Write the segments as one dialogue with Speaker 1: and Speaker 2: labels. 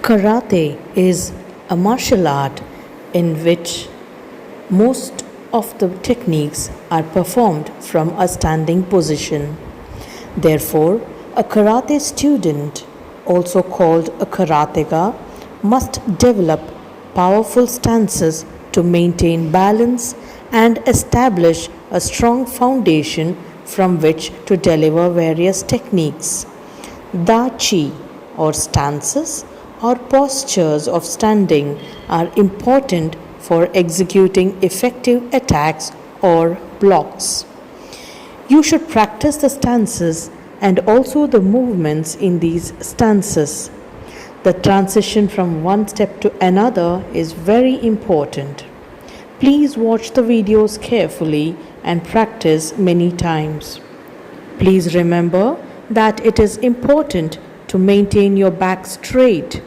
Speaker 1: Karate is a martial art in which most of the techniques are performed from a standing position. Therefore, a karate student, also called a karateka, must develop powerful stances to maintain balance and establish a strong foundation from which to deliver various techniques. Dachi, or stances or postures of standing, are important for executing effective attacks or blocks. You should practice the stances and also the movements in these stances. The transition from one step to another is very important. Please watch the videos carefully and practice many times. Please remember that it is important to maintain your back straight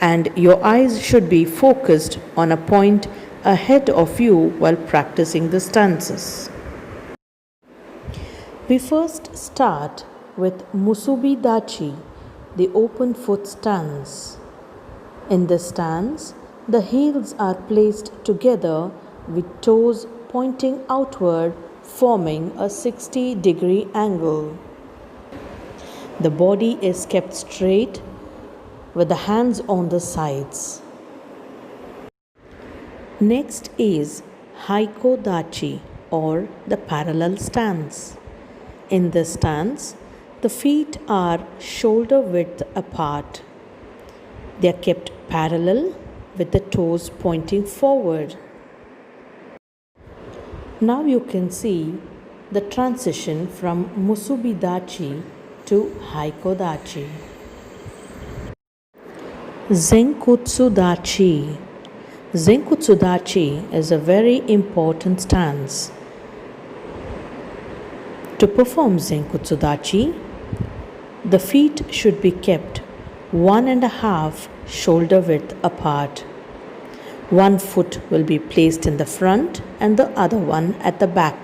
Speaker 1: and your eyes should be focused on a point ahead of you while practicing the stances. We first start with Musubi Dachi, the open foot stance. In this stance, the heels are placed together with toes pointing outward, forming a 60-degree angle. The body is kept straight with the hands on the sides. Next is Hieko Dachi, or the parallel stance. In this stance, the feet are shoulder width apart. They are kept parallel with the toes pointing forward. Now you can see the transition from Musubi Dachi to Hieko Dachi. Zenkudsu Dachi. Zenkudsu Dachi is a very important stance. To perform Zenkudsu Dachi, the feet should be kept 1.5 shoulder width apart. One foot will be placed in the front and the other one at the back.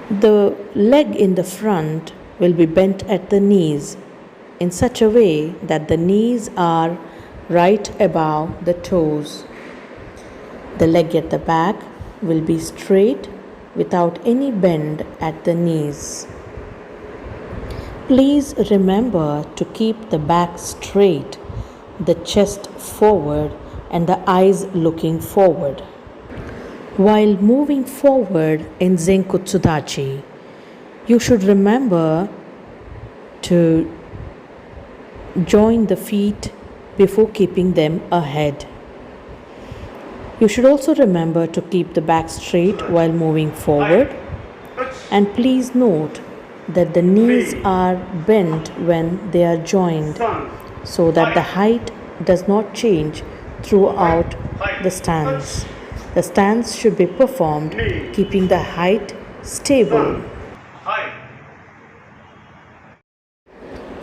Speaker 1: The leg in the front will be bent at the knees in such a way that the knees are right above the toes. The leg at the back will be straight without any bend at the knees. Please remember to keep the back straight, the chest forward and the eyes looking forward. While moving forward in Zenkudsu Dachi, you should remember to join the feet before keeping them ahead. You should also remember to keep the back straight while moving forward. And please note that the knees are bent when they are joined so that the height does not change throughout the stance. The stance should be performed keeping the height stable.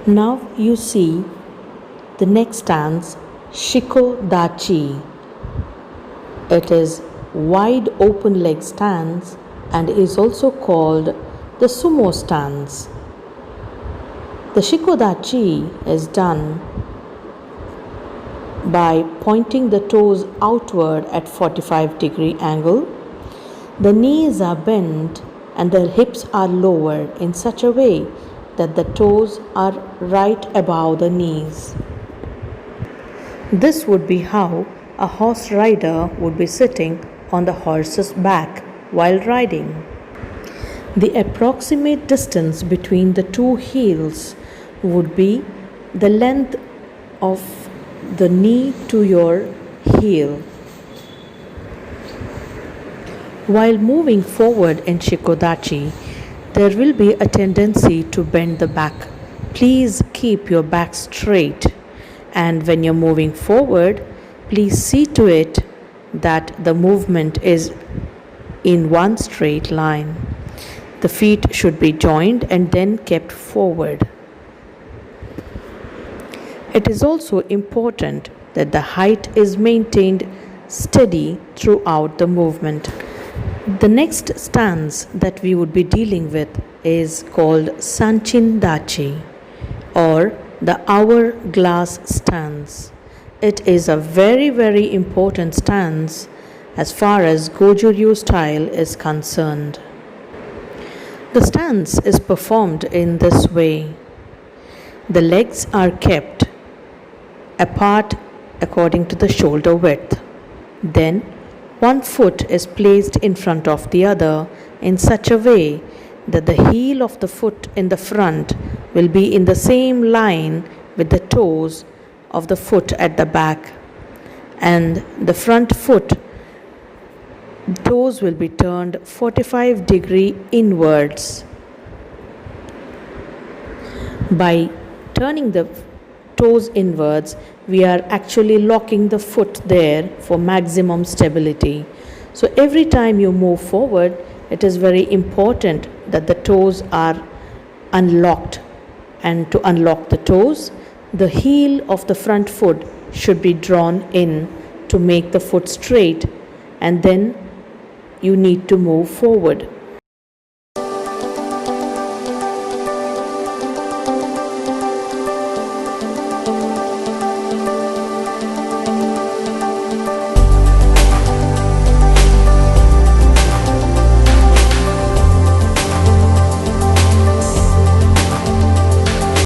Speaker 1: Now you see the next stance, Shiko Dachi. It is wide open leg stance and is also called the sumo stance. The Shiko Dachi is done by pointing the toes outward at 45-degree angle. The knees are bent and the hips are lowered in such a way that the toes are right above the knees. This would be how a horse rider would be sitting on the horse's back while riding. The approximate distance between the two heels would be the length of the knee to your heel. While moving forward in Shiko Dachi, there will be a tendency to bend the back. Please keep your back straight, and when you're moving forward, please see to it that the movement is in one straight line. The feet should be joined and then kept forward. It is also important that the height is maintained steady throughout the movement. The next stance that we would be dealing with is called Sanchin Dachi, or the hourglass stance. It is a very, very important stance as far as Goju-Ryu style is concerned. The stance is performed in this way. The legs are kept apart according to the shoulder width. Then one foot is placed in front of the other in such a way that the heel of the foot in the front will be in the same line with the toes of the foot at the back, and the front foot toes will be turned 45-degree inwards. By turning the toes inwards, we are actually locking the foot there for maximum stability. So every time you move forward, it is very important that the toes are unlocked. And to unlock the toes, the heel of the front foot should be drawn in to make the foot straight, and then you need to move forward.